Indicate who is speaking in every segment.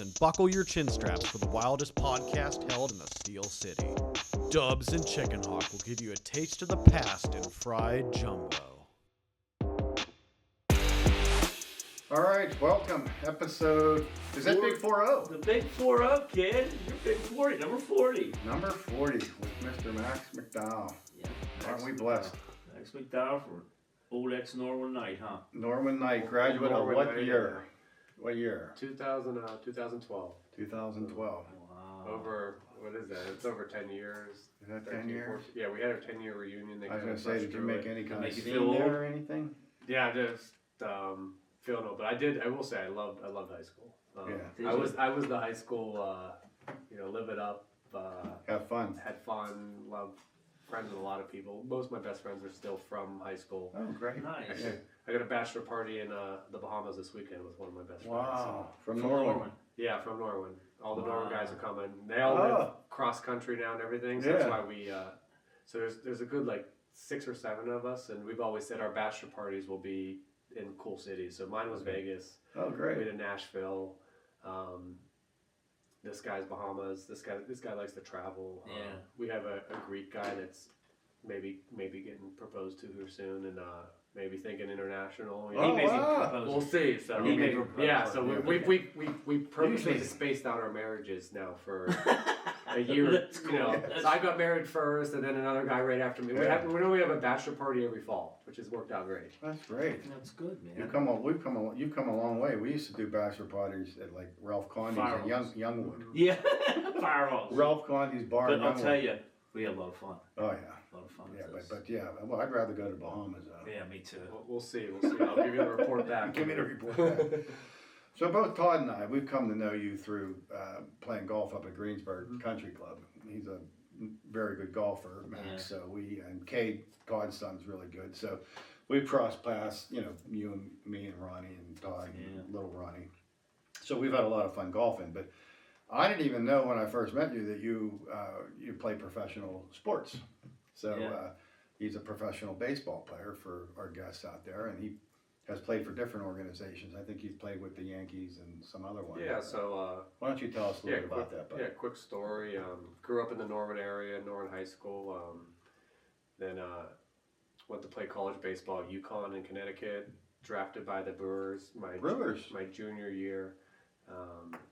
Speaker 1: and buckle your chin straps for the wildest podcast held in the Steel City. Dubs and Chickenhawk will give you a taste of the past in fried jumbo.
Speaker 2: All right, welcome. Episode, is that Big 4-0?
Speaker 3: The Big 4-0, kid. You're Big 40, number 40.
Speaker 2: Number 40 with Mr. Max McDowell.
Speaker 3: Yeah.
Speaker 2: Aren't we blessed?
Speaker 3: Max McDowell for old ex-Norwood Knight, huh?
Speaker 2: Norman Knight, graduate of
Speaker 4: Norman
Speaker 2: what
Speaker 4: Knight,
Speaker 2: year? What year?
Speaker 4: 2012.
Speaker 2: 2012.
Speaker 3: Wow.
Speaker 4: Over, what is that? It's over 10 years.
Speaker 2: Is that
Speaker 4: 13,
Speaker 2: 10 years?
Speaker 4: 14. Yeah, we had our 10-year reunion. They
Speaker 2: I was
Speaker 4: kinda
Speaker 2: going to say,
Speaker 4: rushed
Speaker 2: did you
Speaker 4: through
Speaker 2: make
Speaker 4: it.
Speaker 2: any kind of
Speaker 3: Make you
Speaker 2: scene
Speaker 3: feel
Speaker 2: there
Speaker 3: old?
Speaker 2: or anything?
Speaker 4: Yeah, just feeling old. But I will say I loved high school.
Speaker 2: Yeah.
Speaker 4: I was the high school, live it up.
Speaker 2: Have fun.
Speaker 4: Had fun, loved friends with a lot of people. Most of my best friends are still from high school.
Speaker 2: Oh, great.
Speaker 3: Nice.
Speaker 2: Yeah.
Speaker 4: I got a bachelor party in the Bahamas this weekend with one of my best friends.
Speaker 2: Wow. From
Speaker 3: From
Speaker 2: Norway.
Speaker 3: Norman.
Speaker 4: Yeah, from Norwin. All the
Speaker 3: Wow.
Speaker 4: Norwin guys are coming. They all live cross country now and everything. So that's why we. So there's a good like 6 or 7 of us, and we've always said our bachelor parties will be in cool cities. So mine was Vegas.
Speaker 2: Oh,
Speaker 4: We
Speaker 2: great.
Speaker 4: did Nashville. This guy's Bahamas. This guy likes to travel.
Speaker 3: Yeah.
Speaker 4: We have a Greek guy that's maybe getting proposed to here soon, and maybe thinking international. You know.
Speaker 2: Oh,
Speaker 3: He made the
Speaker 2: wow.
Speaker 3: proposal.
Speaker 4: We'll see. So
Speaker 3: He made the proposal.
Speaker 4: yeah, so we purposely
Speaker 2: Usually-
Speaker 4: spaced out our marriages now for a year.
Speaker 3: That's cool.
Speaker 4: So I got married first, and then another guy right after me. We
Speaker 2: Yeah.
Speaker 4: have a bachelor party every fall, which has worked out great.
Speaker 2: That's great.
Speaker 3: That's good, man.
Speaker 2: You've come a long way. We used to do bachelor parties at like Ralph Condi's in Youngwood.
Speaker 3: Yeah, fireballs.
Speaker 2: Ralph Condi's bar in
Speaker 3: But I'll
Speaker 2: Youngwood.
Speaker 3: tell you, we had a lot of fun.
Speaker 2: Oh, yeah.
Speaker 3: A lot of fun.
Speaker 2: Yeah,
Speaker 3: with this.
Speaker 2: but yeah, well, I'd rather go to Bahamas though.
Speaker 3: Yeah, me too.
Speaker 4: We'll see. I'll give you the report back.
Speaker 2: Give me the report back. So both Todd and I, we've come to know you through playing golf up at Greensburg Country Club. He's a very good golfer, Max.
Speaker 3: Yeah.
Speaker 2: So and Cade, Todd's son's really good. So we've crossed paths, you and me and Ronnie and Todd and little Ronnie. So we've had a lot of fun golfing. But I didn't even know when I first met you that you play professional sports. So he's a professional baseball player for our guests out there, and he has played for different organizations. I think he's played with the Yankees and some other ones.
Speaker 4: Yeah. So.
Speaker 2: Why don't you tell us a little bit about that? Bud?
Speaker 4: Yeah, quick story. Grew up in the Norman area, Norman High School. Then went to play college baseball at UConn in Connecticut. Drafted by the Brewers. My junior year.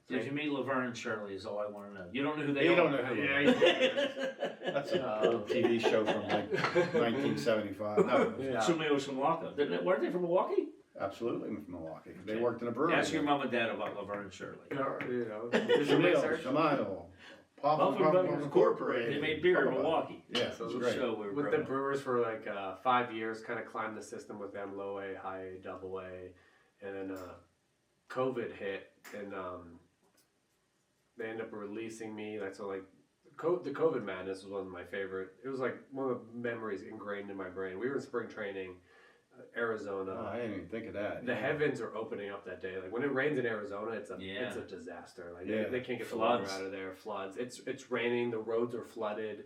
Speaker 3: Did you meet Laverne and Shirley is all I want to know. You don't know who they
Speaker 2: You
Speaker 3: are.
Speaker 2: don't know who they
Speaker 3: are.
Speaker 2: That's an old TV show from like 1975. No,
Speaker 4: Yeah.
Speaker 3: Somebody was from Milwaukee. Weren't they from Milwaukee?
Speaker 2: absolutely from Milwaukee. They
Speaker 3: Okay.
Speaker 2: worked in a brewery.
Speaker 3: Ask your mom and dad about Laverne and Shirley.
Speaker 4: Did you
Speaker 2: Shamil,
Speaker 4: research?
Speaker 2: Shamail,
Speaker 3: Buffalo
Speaker 2: Papa
Speaker 3: Brothers Incorporated. They made beer in Milwaukee.
Speaker 2: Yeah,
Speaker 4: So
Speaker 2: it's
Speaker 3: Good
Speaker 2: great.
Speaker 3: show we were
Speaker 4: With the
Speaker 3: growing up.
Speaker 4: Brewers for like 5 years, kind of climbed the system with them, low A, high A, double A, and then COVID hit, and they ended up releasing me. The COVID madness was one of my favorite. It was like one of the memories ingrained in my brain. We were in spring training, Arizona.
Speaker 2: Oh, I didn't even think of that.
Speaker 4: The heavens are opening up that day. Like when it rains in Arizona, it's a disaster. Like they can't get the water out of there. Floods. It's raining. The roads are flooded.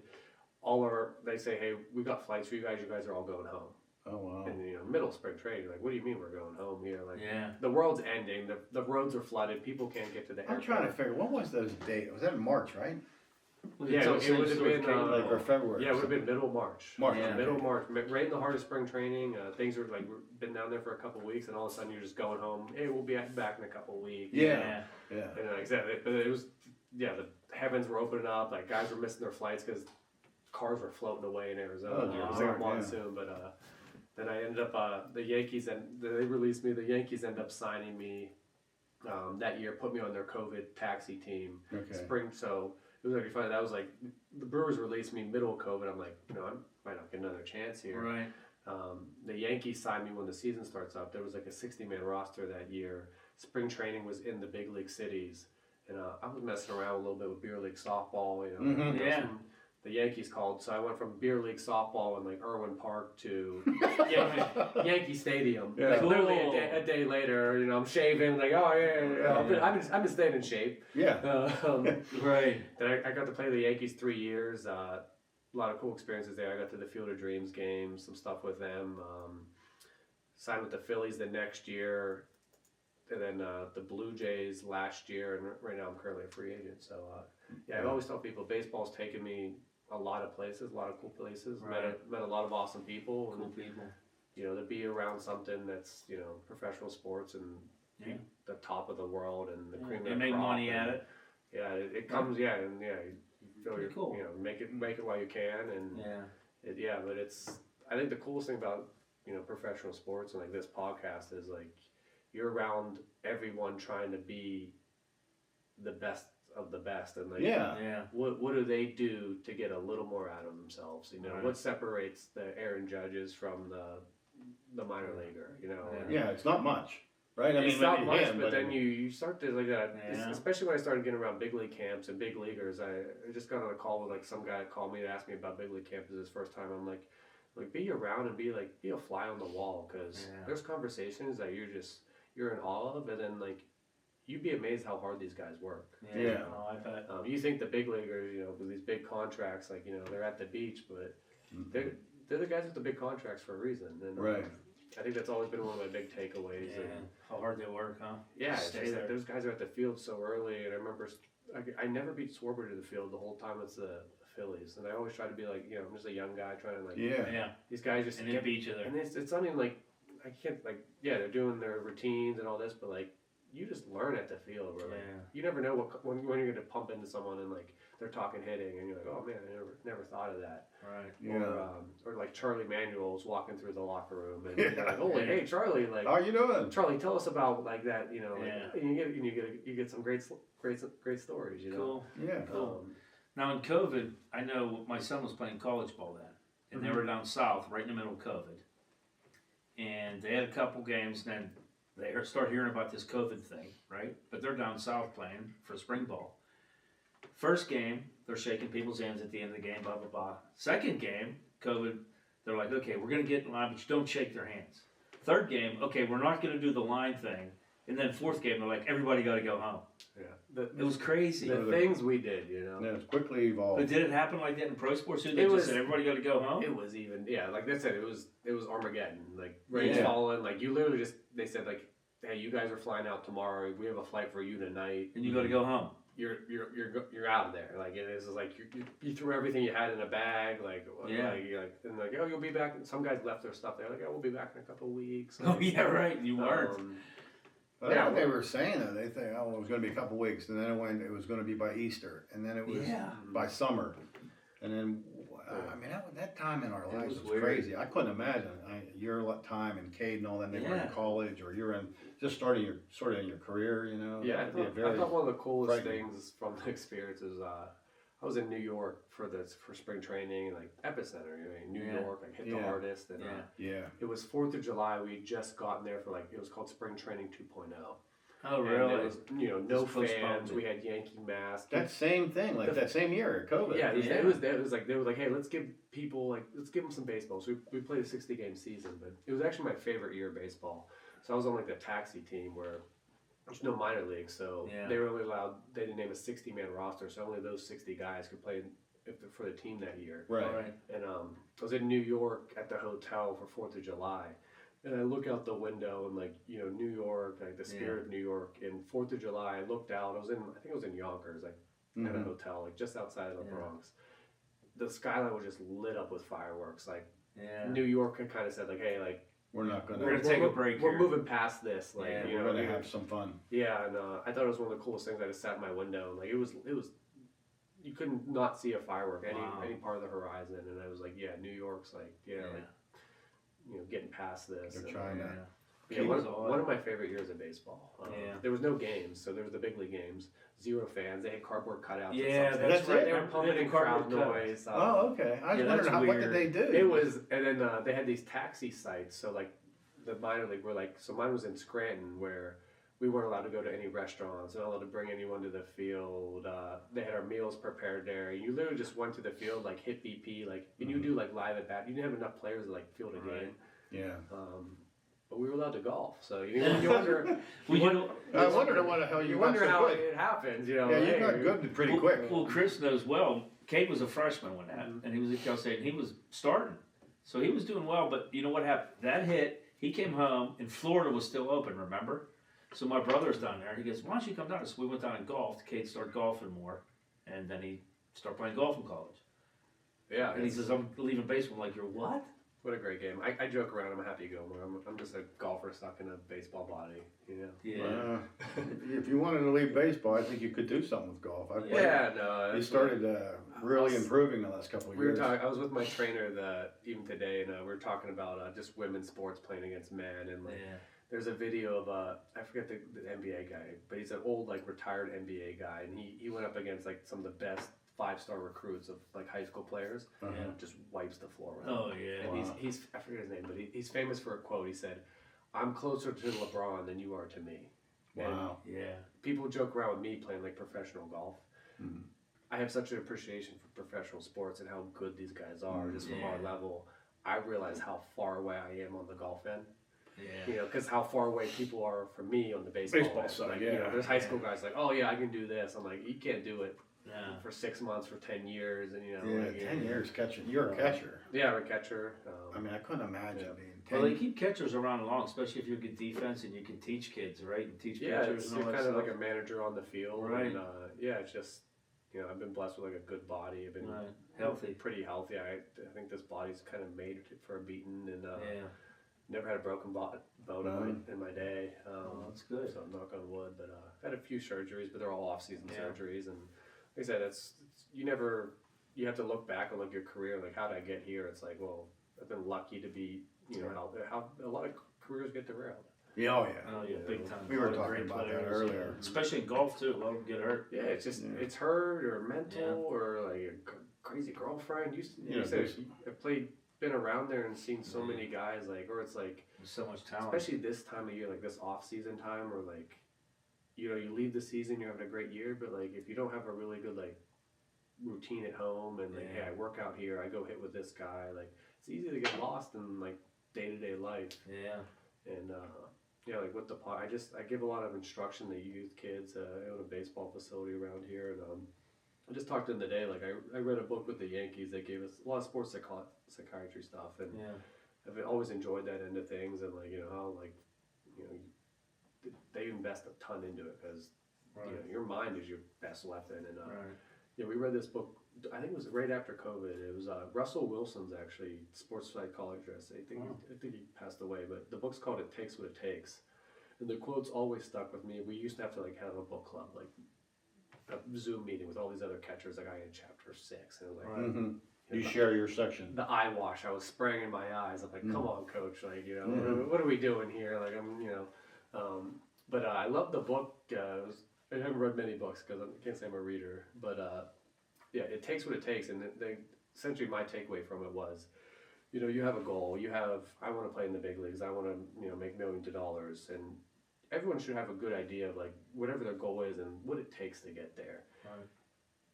Speaker 4: They say, hey, we got flights for you guys. You guys are all going home.
Speaker 2: Oh, wow.
Speaker 4: And middle of spring training, you're like, what do you mean we're going home here? Like,
Speaker 3: Yeah.
Speaker 4: the world's ending. The roads are flooded. People can't get to the airport.
Speaker 2: I'm trying to figure, what was those dates? Was that in March, right?
Speaker 4: Yeah, it would have been
Speaker 2: Or February?
Speaker 4: Yeah, it would have been middle March.
Speaker 2: March.
Speaker 3: Yeah.
Speaker 4: Middle March, right in the heart of spring training. Things are like we've been down there for a couple of weeks, and all of a sudden you're just going home. Hey, we'll be back in a couple of weeks.
Speaker 2: Yeah.
Speaker 4: And exactly, but it was the heavens were opening up. Like guys were missing their flights because cars were floating away in Arizona.
Speaker 2: Oh,
Speaker 4: It was
Speaker 2: dear.
Speaker 4: like a monsoon, but then I ended up the Yankees, and they released me. The Yankees ended up signing me that year, put me on their COVID taxi team.
Speaker 2: Okay.
Speaker 4: Spring, so it was really funny. That was like the Brewers released me middle of COVID. I'm like, I might not get another chance here.
Speaker 3: Right.
Speaker 4: The Yankees signed me when the season starts up. There was like a 60-man roster that year. Spring training was in the big league cities, and I was messing around a little bit with beer league softball.
Speaker 2: Mhm.
Speaker 3: Yeah.
Speaker 4: The Yankees called, so I went from beer league softball in like Irwin Park to Yankee Stadium.
Speaker 2: Yeah.
Speaker 4: Like literally
Speaker 3: Cool.
Speaker 4: a day later, I'm shaving. Like, oh yeah. I've been staying in shape.
Speaker 2: Yeah.
Speaker 3: Right.
Speaker 4: Then I got to play the Yankees 3 years. A lot of cool experiences there. I got to the Field of Dreams games, some stuff with them. Signed with the Phillies the next year. and then the Blue Jays last year, and right now I'm currently a free agent. So yeah, I always tell people baseball's taken me a lot of places, a lot of cool places.
Speaker 3: Right.
Speaker 4: Met a lot of awesome people,
Speaker 3: Cool
Speaker 4: and
Speaker 3: people.
Speaker 4: to be around something that's professional sports and
Speaker 3: Yeah.
Speaker 4: the top of the world and the cream of
Speaker 3: They
Speaker 4: the
Speaker 3: make
Speaker 4: crop
Speaker 3: money
Speaker 4: and,
Speaker 3: at it.
Speaker 4: Yeah, it comes. Yeah, and yeah, you feel
Speaker 3: Pretty
Speaker 4: you're
Speaker 3: cool.
Speaker 4: make it while you can, and
Speaker 3: Yeah.
Speaker 4: but it's. I think the coolest thing about professional sports and like this podcast is like you're around everyone trying to be the best of the best, and like
Speaker 3: Yeah.
Speaker 4: what do they do to get a little more out of themselves?
Speaker 3: Right.
Speaker 4: What separates the Aaron Judges from the minor leaguer?
Speaker 2: Yeah, it's not much, right? I mean,
Speaker 4: It's not
Speaker 2: maybe
Speaker 4: much,
Speaker 2: him,
Speaker 4: but then you start to like that.
Speaker 3: Yeah.
Speaker 4: Especially when I started getting around big league camps and big leaguers. I just got on a call with like some guy called me to ask me about big league camp. This is his first time. I'm like be around and be a fly on the wall, because there's conversations that you're in awe of, and then like you'd be amazed how hard these guys work.
Speaker 2: Yeah.
Speaker 3: Oh, I bet.
Speaker 4: You think the big leaguers, with these big contracts, like they're at the beach, but they're the guys with the big contracts for a reason. And
Speaker 2: Right.
Speaker 4: I think that's always been one of my big takeaways.
Speaker 3: Yeah.
Speaker 4: And,
Speaker 3: How hard they work, huh?
Speaker 4: yeah, it's
Speaker 3: Stay
Speaker 4: just
Speaker 3: there.
Speaker 4: that those guys are at the field so early, and I remember I never beat Swarber to the field the whole time it's the Phillies, and I always try to be like, I'm just a young guy trying to like,
Speaker 2: Yeah.
Speaker 4: these guys just
Speaker 3: And they beat each other.
Speaker 4: and it's not even like I can't like they're doing their routines and all this, but like you just learn at the field where like you never know when you're going to pump into someone and like they're talking hitting and you're like, oh man, I never thought of that.
Speaker 3: Right.
Speaker 2: Yeah.
Speaker 4: Or like Charlie Manuel's walking through the locker room and you're like, oh hey Charlie, like
Speaker 2: How are you doing?
Speaker 4: Charlie, tell us about like that, and you get some great stories,
Speaker 3: Cool.
Speaker 2: Yeah.
Speaker 3: Cool. Now in COVID, I know my son was playing college ball then, and they were down south, right in the middle of COVID, and they had a couple games. And then they start hearing about this COVID thing, right? But they're down south playing for spring ball. First game, they're shaking people's hands at the end of the game, blah blah blah. Second game, COVID, they're like, okay, we're gonna get in line, but you don't shake their hands. Third game, okay, we're not gonna do the line thing. And then fourth game, they're like, everybody got to go home.
Speaker 4: Yeah,
Speaker 3: It was crazy.
Speaker 4: the things we did,
Speaker 2: And it's quickly evolved.
Speaker 3: But did it happen like that in pro sports too? They just said everybody got to go home.
Speaker 4: It was even like they said, it was Armageddon. Like rain's
Speaker 2: Yeah.
Speaker 4: falling. Like you literally they said like, hey, you guys are flying out tomorrow. We have a flight for you tonight,
Speaker 3: and you got to go home.
Speaker 4: You're out of there. Like it is like you threw everything you had in a bag. Like and like, oh, you'll be back. Some guys left their stuff there. Like, oh, we'll be back in a couple of weeks. Like,
Speaker 3: Oh yeah, right. You weren't.
Speaker 2: Well, that's what they were saying, though. They think, oh, it was going to be a couple weeks, and then it was going to be by Easter, and then it was by summer, and then I mean that time in our lives was crazy. I couldn't imagine your time and Cade and all that. They were in college, or you're in just starting in your career,
Speaker 4: Yeah, I thought one of the coolest things from the experience is I was in New York for spring training, like epicenter, New York, like hit the hardest, and it was 4th of July. We had just gotten there for it was called spring training 2.0.
Speaker 3: Oh really?
Speaker 4: And it was no fans. We had Yankee masks.
Speaker 2: That same thing, like that same year, COVID.
Speaker 4: Yeah, it was like they were like, hey, let's give them some baseball. So we played a 60-game season, but it was actually my favorite year of baseball. So I was on like the taxi team where there's no minor league, so they were only allowed. They didn't name a 60-man roster, so only those 60 guys could play for the team that year.
Speaker 2: Right.
Speaker 4: And I was in New York at the hotel for 4th of July, and I look out the window and New York, like the spirit of New York. And 4th of July, I looked out. I think it was in Yonkers, at a hotel, like just outside of the Bronx. The skyline was just lit up with fireworks. Like New York had kind of said, like, hey, like.
Speaker 2: We're
Speaker 3: gonna take a break.
Speaker 4: We're moving past this. Like,
Speaker 2: we're gonna have some fun.
Speaker 4: Yeah, and I thought it was one of the coolest things. I just sat in my window and like it was. You couldn't not see a firework any part of the horizon, and I was like, yeah, New York's like, getting past this.
Speaker 2: They're trying to.
Speaker 4: Yeah, one of my favorite years of baseball. There was no games, so there was the big league games. 0 fans. They had cardboard cutouts.
Speaker 3: Yeah,
Speaker 2: that's right.
Speaker 4: They were pumping in crowd noise.
Speaker 2: Oh, okay. I was wondering what did they do?
Speaker 4: It was, and then they had these taxi sites. So like the minor league were like, so mine was in Scranton where we weren't allowed to go to any restaurants, not allowed to bring anyone to the field. They had our meals prepared there. You literally just went to the field, like hit BP, like, and you do like live at bat. You didn't have enough players to like field a game.
Speaker 2: Yeah.
Speaker 4: But we were allowed to golf, so you wonder.
Speaker 2: I wonder what the hell
Speaker 4: you wonder how it happens.
Speaker 2: Yeah, you got good pretty quick.
Speaker 3: Well, Chris knows well. Cade was a freshman when that, and he was at Cal State, and he was starting, so he was doing well. But you know what happened? That hit. He came home, and Florida was still open. Remember? So my brother's down there. He goes, why don't you come down? So we went down and golfed. Kate started golfing more, and then he started playing golf in college.
Speaker 4: Yeah.
Speaker 3: And he says, I'm leaving baseball. I'm like, you're what?
Speaker 4: What a great game. I joke around, I'm a happy-go-lucky. I'm just a golfer stuck in a baseball body, you know?
Speaker 3: Yeah.
Speaker 2: If you wanted to leave baseball, I think you could do something with golf. I played.
Speaker 4: Yeah, no.
Speaker 2: You started really improving the last couple of
Speaker 4: We were
Speaker 2: years.
Speaker 4: talking. I was with my trainer even today, and we were talking about just women's sports playing against men, and like there's a video of I forget the NBA guy, but he's an old like retired NBA guy, and he went up against like some of the best 5-star recruits of like high school players, and just wipes the floor with him.
Speaker 3: Oh yeah.
Speaker 4: And he's I forget his name, but he's famous for a quote. He said, "I'm closer to LeBron than you are to me."
Speaker 2: Wow.
Speaker 3: And, yeah.
Speaker 4: People joke around with me playing like professional golf. Mm-hmm. I have such an appreciation for professional sports and how good these guys are, just from our level. I realize how far away I am on the golf end.
Speaker 3: Yeah.
Speaker 4: You know, because how far away people are from me on the baseball end.
Speaker 2: side.
Speaker 4: Like, you know, there's high school guys like, oh yeah, I can do this. I'm like, you can't do it for 6 months, for 10 years, and you know.
Speaker 2: Yeah,
Speaker 4: like,
Speaker 2: 10 years catching. You're a catcher.
Speaker 4: Yeah, I'm a catcher.
Speaker 2: I mean, I couldn't imagine being 10
Speaker 3: Well, they keep catchers around long, especially if you're good defense and you can teach kids, right? And teach
Speaker 4: yeah,
Speaker 3: pitchers
Speaker 4: it's
Speaker 3: and all that
Speaker 4: kind of
Speaker 3: stuff.
Speaker 4: like a manager on the field.
Speaker 3: Right.
Speaker 4: And, it's just, you know, I've been blessed with like a good body. I've been
Speaker 3: healthy.
Speaker 4: Pretty healthy. I think this body's kind of made for a beating, and never had a broken bone in my day.
Speaker 3: That's good.
Speaker 4: So knock on wood. But I've had a few surgeries, but they're all off-season surgeries. And like I said, you have to look back on like your career, like how did I get here? It's like, well, I've been lucky to be, you know, how a lot of careers get derailed.
Speaker 2: Yeah,
Speaker 3: Oh yeah, big time.
Speaker 2: We were talking about that earlier.
Speaker 3: Especially in golf too. A lot of them get hurt.
Speaker 4: Yeah, it's just it's hurt or mental or like a crazy girlfriend. You said I've been around there and seen so many guys like, or it's like
Speaker 3: there's so much talent.
Speaker 4: Especially this time of year, like this off-season time, or like, you know, you leave the season, you're having a great year, but like if you don't have a really good like routine at home and like, hey, I work out here, I go hit with this guy, like it's easy to get lost in like day-to-day life.
Speaker 3: Yeah.
Speaker 4: And like with the pod, I give a lot of instruction to youth kids. I own a baseball facility around here, and I just talked to them today. Like I read a book with the Yankees. They gave us a lot of sports psychiatry stuff, and I've always enjoyed that end of things. And like, you know, how like, you know, they invest a ton into it because you know, your mind is your best weapon. And we read this book. I think it was right after COVID. It was Russell Wilson's actually sports psychologist. I think he passed away, but the book's called "It Takes What It Takes," and the quotes always stuck with me. We used to have to like have a book club, like a Zoom meeting with all these other catchers. Like I had chapter 6, and like
Speaker 2: you share your section.
Speaker 4: The eye wash, I was spraying in my eyes. I'm like, come on, coach, like, you know, what are we doing here? Like I'm, you know, but I love the book. I haven't read many books because I can't say I'm a reader, but. Yeah, it takes what it takes, and essentially my takeaway from it was, you know, you have a goal. I want to play in the big leagues. I want to, you know, make millions of dollars, and everyone should have a good idea of like whatever their goal is and what it takes to get there.
Speaker 3: Right.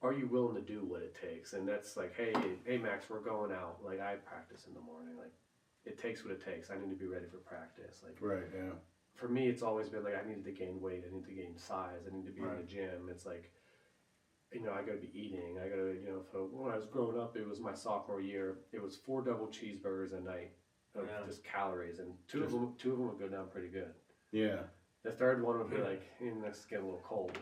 Speaker 4: Are you willing to do what it takes? And that's like, hey, Max, we're going out. Like I practice in the morning. Like it takes what it takes. I need to be ready for practice. Like for me, it's always been like I needed to gain weight. I need to gain size. I need to be in the gym. It's like, you know, I got to be eating. I got to, you know, when I was growing up, it was my sophomore year. It was 4 double cheeseburgers a night of just calories, and two of them would go down pretty good.
Speaker 2: Yeah.
Speaker 4: The third one would be like, this is getting a little cold.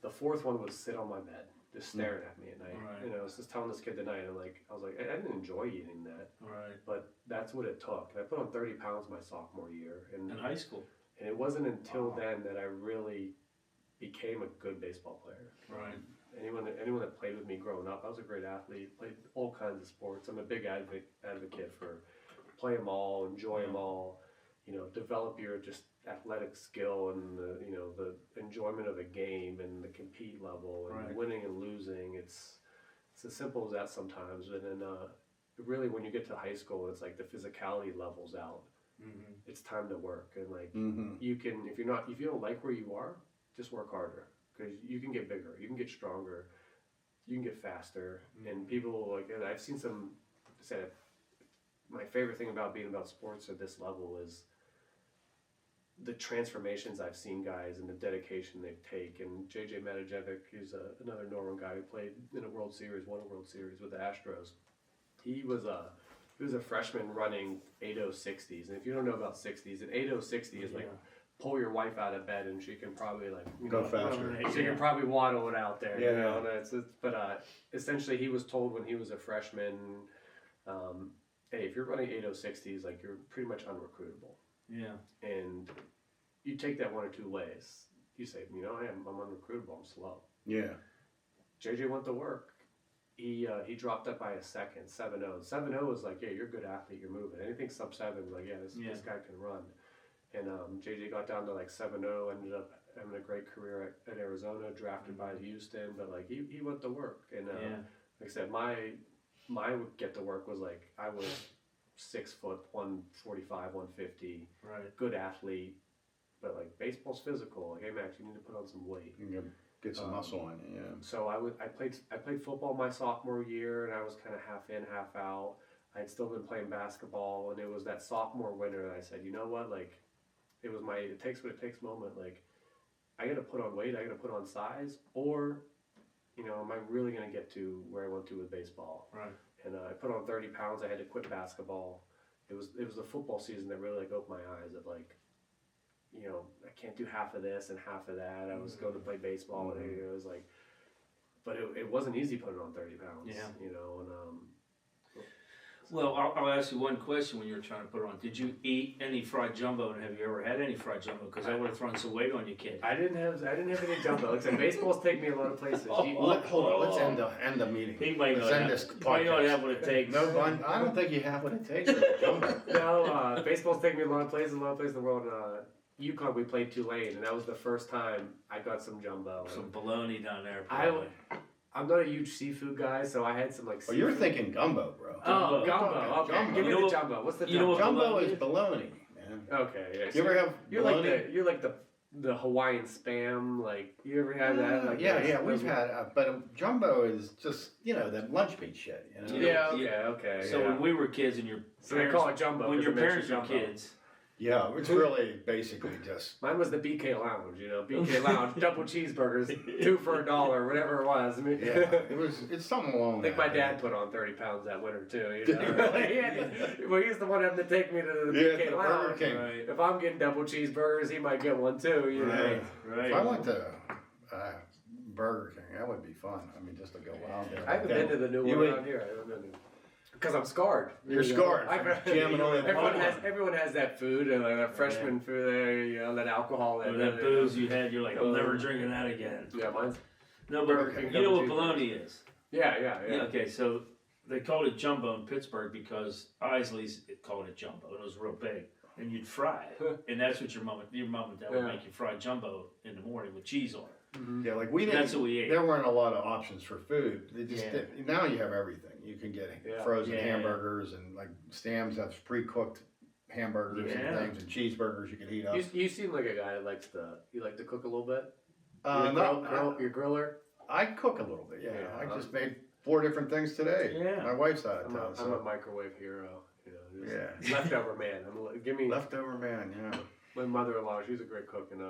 Speaker 4: The fourth one would sit on my bed, just staring at me at night.
Speaker 3: Right.
Speaker 4: You know, I was just telling this kid tonight, and like, I was like, I didn't enjoy eating that.
Speaker 3: Right.
Speaker 4: But that's what it took. And I put on 30 pounds my sophomore year.
Speaker 3: In high school.
Speaker 4: And it wasn't until then that I really became a good baseball player.
Speaker 3: Right.
Speaker 4: Anyone that played with me growing up, I was a great athlete, played all kinds of sports. I'm a big advocate for play them all, enjoy them all, you know, develop your just athletic skill and the enjoyment of a game and the compete level and winning and losing. It's as simple as that sometimes. And then really when you get to high school, it's like the physicality levels out. Mm-hmm. It's time to work, and like you can, if you don't like where you are, just work harder. Because you can get bigger, you can get stronger, you can get faster, and people like, and I've seen some say, my favorite thing about being about sports at this level is the transformations I've seen guys and the dedication they take. And JJ Matijevic, who's another Norman guy who played in a World Series, won a World Series with the Astros. He was a freshman running 8.0 60s, and if you don't know about 60s, an 8.0 60 is like pull your wife out of bed and she can probably like
Speaker 2: Go faster.
Speaker 4: She can probably waddle it out there.
Speaker 2: Yeah.
Speaker 4: You know? And but essentially he was told when he was a freshman, hey, if you're running 8:06s, like you're pretty much unrecruitable.
Speaker 3: Yeah.
Speaker 4: And you take that one or two ways. You say, you know, hey, I'm unrecruitable. I'm slow.
Speaker 2: Yeah.
Speaker 4: JJ went to work. He dropped up by a second, 7.0. 7.0 was like, yeah, you're a good athlete, you're moving. Anything sub 7, like, yeah, this guy can run. And JJ got down to like 7.0, ended up having a great career at Arizona, drafted by Houston, but like he went to work. And like I said, my get to work was like, I was 6 foot, 145, 150,
Speaker 3: Right.
Speaker 4: good athlete, but like baseball's physical. Like, hey Max, you need to put on some weight.
Speaker 2: You get some muscle on you, yeah.
Speaker 4: So I played football my sophomore year, and I was kind of half in, half out. I had still been playing basketball, and it was that sophomore winter that I said, you know what, like, it was my it takes what it takes moment. Like, I got to put on weight, I got to put on size, or, you know, am I really going to get to where I went to with baseball?
Speaker 3: Right.
Speaker 4: And I put on 30 pounds. I had to quit basketball. It was the football season that really like opened my eyes of like, you know, I can't do half of this and half of that. I was going to play baseball, and it was like, but it wasn't easy putting on 30 pounds.
Speaker 3: Yeah.
Speaker 4: You know, and
Speaker 3: Well, I'll ask you one question when you were trying to put it on. Did you eat any fried jumbo, and have you ever had any fried jumbo? Because I would have thrown some weight on you, kid.
Speaker 4: I didn't have any jumbo. Like I said, baseball's take me a lot of places.
Speaker 2: Hold on, let's end the meeting.
Speaker 3: He might
Speaker 2: Let's
Speaker 3: not
Speaker 2: end
Speaker 3: have,
Speaker 2: this
Speaker 3: might not
Speaker 2: podcast.
Speaker 3: have what it takes.
Speaker 2: No, I don't think you have what it takes for the jumbo.
Speaker 4: No, baseball's taken me a lot of places in the world. UConn, we played Tulane, and that was the first time I got some jumbo.
Speaker 3: Some bologna down there,
Speaker 4: I-
Speaker 3: probably.
Speaker 4: I'm not a huge seafood guy, so I had some like.
Speaker 2: Oh, you're
Speaker 4: seafood.
Speaker 2: thinking gumbo, bro.
Speaker 4: Oh, gumbo. Okay,
Speaker 2: Jumbo.
Speaker 4: give me
Speaker 3: You
Speaker 4: the
Speaker 3: know-
Speaker 4: jumbo. What's the
Speaker 3: you know
Speaker 4: jumbo?
Speaker 3: what
Speaker 2: Jumbo
Speaker 3: bologna
Speaker 2: is bologna, man.
Speaker 4: Okay, yeah.
Speaker 2: You ever have
Speaker 4: You're
Speaker 2: bologna?
Speaker 4: like the Hawaiian spam. Like you ever had that? Like
Speaker 2: yeah, we've had, but jumbo is just that lunch meat shit. You know?
Speaker 4: Yeah. Okay.
Speaker 3: So
Speaker 4: yeah.
Speaker 3: when we were kids and your
Speaker 4: So they
Speaker 3: parents,
Speaker 4: call it jumbo.
Speaker 3: when
Speaker 4: 'cause
Speaker 3: your
Speaker 4: it makes
Speaker 3: parents
Speaker 4: you
Speaker 3: were
Speaker 4: jumbo.
Speaker 3: kids,
Speaker 2: Yeah, it's really basically just.
Speaker 4: Mine was the BK Lounge, BK Lounge, double cheeseburgers, 2 for $1, whatever it was. I mean,
Speaker 2: It's something along
Speaker 4: I think
Speaker 2: that.
Speaker 4: my dad put on 30 pounds that winter too.
Speaker 2: Did he
Speaker 4: really? Well, he's the one having to take me to the BK
Speaker 2: to
Speaker 4: Lounge.
Speaker 2: Burger King.
Speaker 3: right?
Speaker 4: If I'm getting double cheeseburgers, he might get one too.
Speaker 2: Right.
Speaker 3: Right.
Speaker 2: If I went to Burger King, that would be fun. I mean, just to go out there.
Speaker 4: I haven't been to the new
Speaker 2: You
Speaker 4: one
Speaker 2: ate-
Speaker 4: around here. I haven't been because I'm scarred.
Speaker 2: You're scarred. Jamming on
Speaker 4: Everyone has that food and like that freshman food there. That alcohol.
Speaker 3: Or that booze you had, you're like, I'm never drinking that again.
Speaker 4: Yeah, mine's.
Speaker 3: No,
Speaker 4: Burger
Speaker 3: but
Speaker 4: King
Speaker 3: you know what
Speaker 4: double
Speaker 3: bologna is?
Speaker 4: Yeah.
Speaker 3: Okay, so they called it jumbo in Pittsburgh because Isley's called it jumbo, and it was real big. And you'd fry it, and that's what your mom and dad would make you fried jumbo in the morning with cheese on it.
Speaker 2: Yeah, like we didn't.
Speaker 3: That's what we ate.
Speaker 2: There weren't a lot of options for food. They just
Speaker 3: Yeah.
Speaker 2: now you have everything. You can get frozen
Speaker 3: Yeah.
Speaker 2: hamburgers and like Stam's has pre-cooked hamburgers
Speaker 3: Yeah.
Speaker 2: and things and cheeseburgers you can heat up.
Speaker 4: You seem like a guy that likes to cook a little bit.
Speaker 2: You're
Speaker 4: Your griller.
Speaker 2: I cook a little bit. Yeah,
Speaker 4: Yeah.
Speaker 2: I just made 4 different things today.
Speaker 3: Yeah.
Speaker 2: My wife's out of
Speaker 4: I'm
Speaker 2: town.
Speaker 4: a
Speaker 2: So
Speaker 4: microwave hero.
Speaker 2: Yeah.
Speaker 4: Leftover man. Give me
Speaker 2: leftover man. Yeah.
Speaker 4: my mother-in-law. She's a great cook, and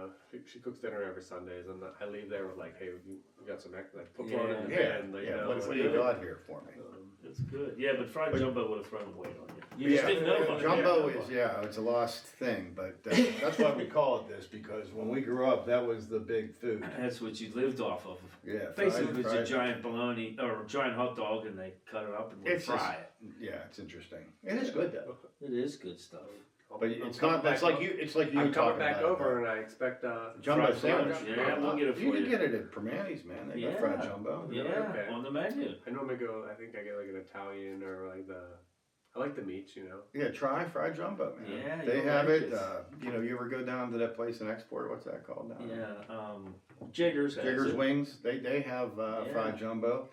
Speaker 4: she cooks dinner every Sundays. And I leave there with like, hey, we got some extra. Like, put one in the pan. Like,
Speaker 2: What do you got here for me?
Speaker 3: That's good. Yeah, but fried jumbo would have thrown weight on you. You just
Speaker 2: Yeah,
Speaker 3: didn't know about
Speaker 2: jumbo
Speaker 3: it.
Speaker 2: is it's a lost thing, but that's why we call it this because when we grew up, that was the big food.
Speaker 3: That's what you lived off of.
Speaker 2: Yeah,
Speaker 3: Basically, it's a
Speaker 2: fried-
Speaker 3: giant bologna or a giant hot dog, and they cut it up and would
Speaker 2: It's
Speaker 3: fry
Speaker 2: Yeah, it's interesting. It is good though,
Speaker 3: it. It is good stuff.
Speaker 2: but it's not. It's like you. It's like you
Speaker 4: I'm
Speaker 2: talking
Speaker 4: coming back
Speaker 2: about
Speaker 4: over, and I expect
Speaker 2: jumbo
Speaker 3: fried
Speaker 2: sandwich.
Speaker 3: sandwich. Yeah, we'll get it for
Speaker 2: You can
Speaker 3: you.
Speaker 2: get it at Permani's, man. They got fried jumbo.
Speaker 3: Yeah,
Speaker 4: Okay.
Speaker 3: on the menu.
Speaker 4: I normally go. I think I get like an Italian or like I like the meats,
Speaker 2: Yeah, try fried jumbo, man.
Speaker 3: Yeah,
Speaker 2: they
Speaker 3: you'll
Speaker 2: have
Speaker 3: like
Speaker 2: it.
Speaker 3: this.
Speaker 2: You ever go down to that place in Export? What's that called down there?
Speaker 3: Yeah, Jiggers. has
Speaker 2: Jiggers
Speaker 3: it.
Speaker 2: Wings. They have fried jumbo.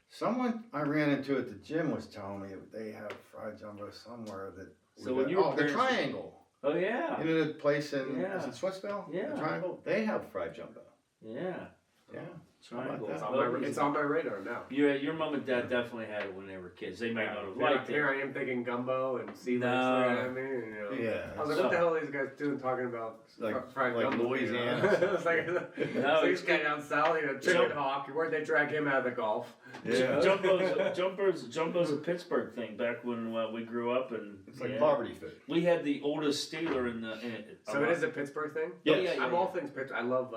Speaker 2: Someone I ran into at the gym was telling me they have fried jumbo somewhere that.
Speaker 3: So when you were
Speaker 2: the
Speaker 3: parents-
Speaker 2: Triangle.
Speaker 3: Oh yeah.
Speaker 2: You know the place in
Speaker 3: Yeah.
Speaker 2: is it Swissvale?
Speaker 3: Yeah.
Speaker 2: The Triangle. They have fried jumbo.
Speaker 3: Yeah.
Speaker 2: Yeah.
Speaker 3: Triangle.
Speaker 2: How
Speaker 4: It's
Speaker 2: about
Speaker 4: on it's on my radar now.
Speaker 3: Your mom and dad definitely had it when they were kids. They might not have liked
Speaker 4: Here
Speaker 3: it.
Speaker 4: I am thinking gumbo and sea
Speaker 3: No.
Speaker 4: legs looking at me. And, you know.
Speaker 2: Yeah.
Speaker 4: I was like, what the hell are these guys doing talking about fried
Speaker 2: like
Speaker 4: gumbo?
Speaker 2: Louisiana.
Speaker 4: You know? It's like,
Speaker 3: No,
Speaker 4: this guy down south, Chickenhawk. Where'd they drag him out of the golf?
Speaker 2: Yeah.
Speaker 3: Jumbo's a Pittsburgh thing back when we grew up, and
Speaker 2: It's like poverty food.
Speaker 3: we had the oldest Steeler in the.
Speaker 4: So it is a Pittsburgh thing?
Speaker 2: Yes.
Speaker 4: I'm all things Pittsburgh. I love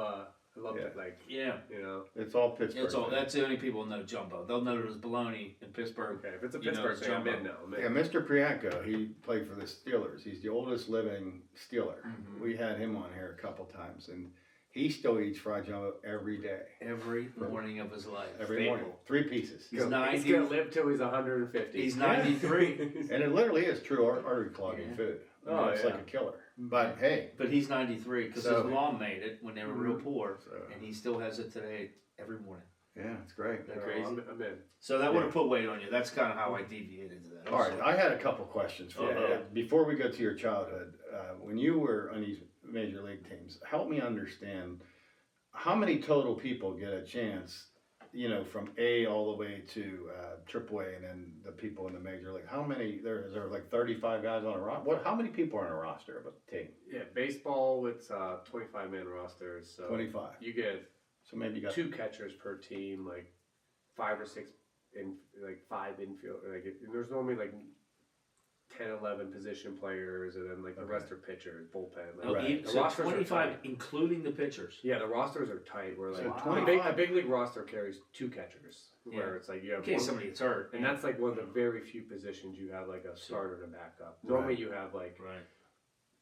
Speaker 2: Yeah.
Speaker 4: it, like,
Speaker 3: Yeah,
Speaker 4: you know.
Speaker 2: It's all Pittsburgh.
Speaker 3: it's all.
Speaker 2: food.
Speaker 3: That's the only people know Jumbo. They'll know it as bologna in Pittsburgh.
Speaker 4: Okay, if it's a
Speaker 3: You know,
Speaker 4: Pittsburgh thing, I'm
Speaker 3: Jumbo.
Speaker 4: in now. I'm in.
Speaker 2: Yeah, Mr. Priyanko, he played for the Steelers. He's the oldest living Steeler.
Speaker 3: Mhm.
Speaker 2: We had him on here a couple times, and he still eats fried jumbo every day.
Speaker 3: Every morning of his life.
Speaker 2: Every
Speaker 4: Staple.
Speaker 2: morning. 3 pieces.
Speaker 3: He's
Speaker 4: He's
Speaker 3: 90.
Speaker 4: gonna live till he's 150.
Speaker 3: He's 93,
Speaker 2: And it literally is true artery clogging
Speaker 3: Yeah.
Speaker 2: food. I mean,
Speaker 4: Oh,
Speaker 2: it's
Speaker 4: yeah.
Speaker 2: like a killer. But hey,
Speaker 3: but he's 93 because
Speaker 2: So-
Speaker 3: his mom made it when they were real poor,
Speaker 2: so,
Speaker 3: and he still has it today every morning.
Speaker 2: yeah, it's great.
Speaker 3: Isn't that crazy?
Speaker 4: I'm in.
Speaker 3: So that would have put weight on you. That's kind of how I deviated to that.
Speaker 2: All right, I had a couple questions for you.
Speaker 3: Yeah.
Speaker 2: Before we go to your childhood, when you were on these major league teams, help me understand how many total people get a chance, you know, from A all the way to AAA, and then the people in the major league. How many? Is there like 35 guys on a roster? How many people are on a roster of a team?
Speaker 4: Yeah, baseball, it's 25-man rosters. So
Speaker 2: 25.
Speaker 4: you get
Speaker 2: So maybe you got
Speaker 4: 2 catchers per team, like 5 or 6 like 5 infield. Like there's normally like 10, 11 position players, and then like the rest are pitchers, bullpen. Like,
Speaker 3: Oh,
Speaker 2: Right.
Speaker 4: The
Speaker 3: so
Speaker 4: rosters are
Speaker 3: 25,
Speaker 4: tight.
Speaker 3: including the pitchers.
Speaker 4: Yeah, the rosters are tight. Where like
Speaker 2: So
Speaker 4: a
Speaker 2: 25.
Speaker 4: big league roster carries 2 catchers,
Speaker 3: Yeah.
Speaker 4: where it's like you have
Speaker 3: In case
Speaker 4: one-
Speaker 3: somebody gets hurt.
Speaker 4: and that's like one of the very few positions you have like a starter and a backup. Normally you have like
Speaker 3: right.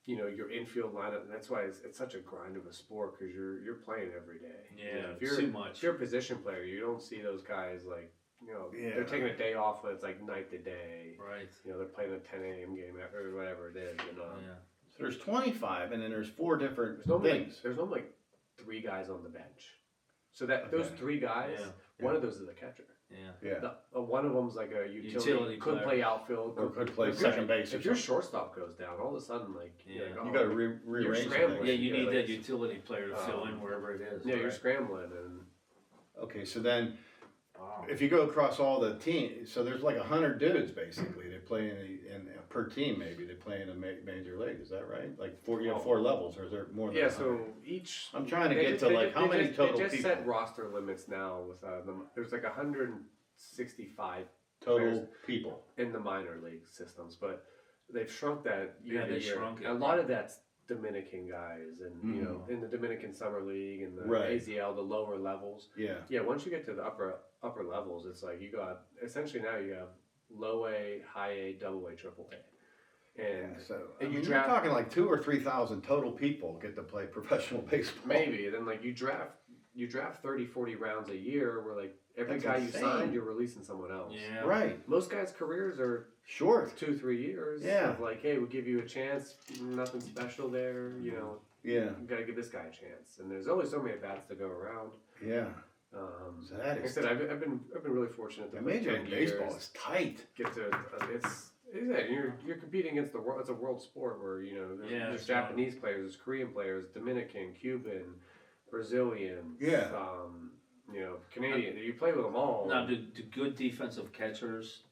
Speaker 4: you know your infield lineup, and that's why it's such a grind of a sport because you're playing every day.
Speaker 3: Yeah,
Speaker 4: You know, if
Speaker 3: it's
Speaker 4: you're
Speaker 3: too much.
Speaker 4: if you're a position player, you don't see those guys like
Speaker 2: Yeah.
Speaker 4: they're taking a day off when it's like night to day.
Speaker 3: Right.
Speaker 4: You know they're playing a 10 a.m. game or whatever it is. And
Speaker 3: Yeah.
Speaker 2: So there's 25, and then there's 4 different
Speaker 4: there's normally
Speaker 2: things.
Speaker 4: there's normally like 3 guys on the bench. So that those
Speaker 2: Okay.
Speaker 4: 3 guys,
Speaker 3: Yeah.
Speaker 4: one of those is a catcher.
Speaker 3: Yeah.
Speaker 2: Yeah.
Speaker 4: One of them's like a
Speaker 3: Utility
Speaker 4: could
Speaker 3: player.
Speaker 4: play outfield,
Speaker 2: Or could play
Speaker 4: if your-
Speaker 2: second base or
Speaker 4: If your
Speaker 2: something.
Speaker 4: shortstop goes down, all of a sudden like
Speaker 3: Yeah.
Speaker 4: you're like,
Speaker 2: You
Speaker 4: oh,
Speaker 2: got to rearrange
Speaker 4: scrambling.
Speaker 2: things.
Speaker 3: Yeah, you
Speaker 4: Yeah,
Speaker 3: need
Speaker 4: like-
Speaker 3: that utility player to fill in
Speaker 4: Um,
Speaker 3: wherever it is.
Speaker 4: yeah, you're
Speaker 3: right?
Speaker 4: scrambling and
Speaker 2: Okay, so then
Speaker 3: Wow.
Speaker 2: if you go across all the teams, so there's like 100 dudes basically. They play in per team, maybe they play in a major league. Is that right? Like you have 4 levels, or is there more than
Speaker 4: yeah.
Speaker 2: 100?
Speaker 4: So each
Speaker 2: I'm trying to
Speaker 4: they
Speaker 2: get
Speaker 4: just-
Speaker 2: to
Speaker 4: they
Speaker 2: like
Speaker 4: just-
Speaker 2: how
Speaker 4: they
Speaker 2: many
Speaker 4: just-
Speaker 2: total
Speaker 4: They just
Speaker 2: people
Speaker 4: set roster limits now with there's like 165
Speaker 2: total
Speaker 4: players
Speaker 2: people.
Speaker 4: in the minor league systems, but they've shrunk that year
Speaker 3: Yeah,
Speaker 4: to
Speaker 3: they
Speaker 4: year.
Speaker 3: shrunk it.
Speaker 4: A lot of that's Dominican guys, and you know, in the Dominican Summer League and the
Speaker 2: Right.
Speaker 4: AZL, the lower levels.
Speaker 2: Yeah.
Speaker 4: Yeah, once you get to the upper levels, it's like you got essentially now you have low A, high A, double A, triple A, and
Speaker 2: So
Speaker 4: and you
Speaker 2: you're
Speaker 4: draft-
Speaker 2: talking like 2,000 or 3,000 total people get to play professional baseball.
Speaker 4: maybe then like you draft 30, 40 rounds a year, where like every
Speaker 2: That's
Speaker 4: guy
Speaker 2: insane.
Speaker 4: you signed, you're releasing someone else.
Speaker 3: Yeah.
Speaker 2: Right.
Speaker 4: Most guys' careers are
Speaker 2: Short.
Speaker 4: 2-3 years.
Speaker 2: Yeah.
Speaker 4: Of like, hey, we'll give you a chance. Nothing special there. You know,
Speaker 2: Yeah.
Speaker 4: you got to give this guy a chance. And there's only so many bats to go around.
Speaker 2: Yeah. So that
Speaker 4: Like I
Speaker 2: is.
Speaker 4: said, I've been really fortunate to
Speaker 2: The
Speaker 4: play
Speaker 2: Major
Speaker 4: 10
Speaker 2: League Baseball
Speaker 4: years,
Speaker 2: is tight.
Speaker 4: get to it's you're competing against the world. It's a world sport where you know
Speaker 3: Yeah,
Speaker 4: there's
Speaker 3: it's
Speaker 4: Japanese players, there's Korean players, Dominican, Cuban, Brazilian.
Speaker 2: Yeah.
Speaker 4: You know, Canadian. You play with them all.
Speaker 3: Now, do good defensive catchers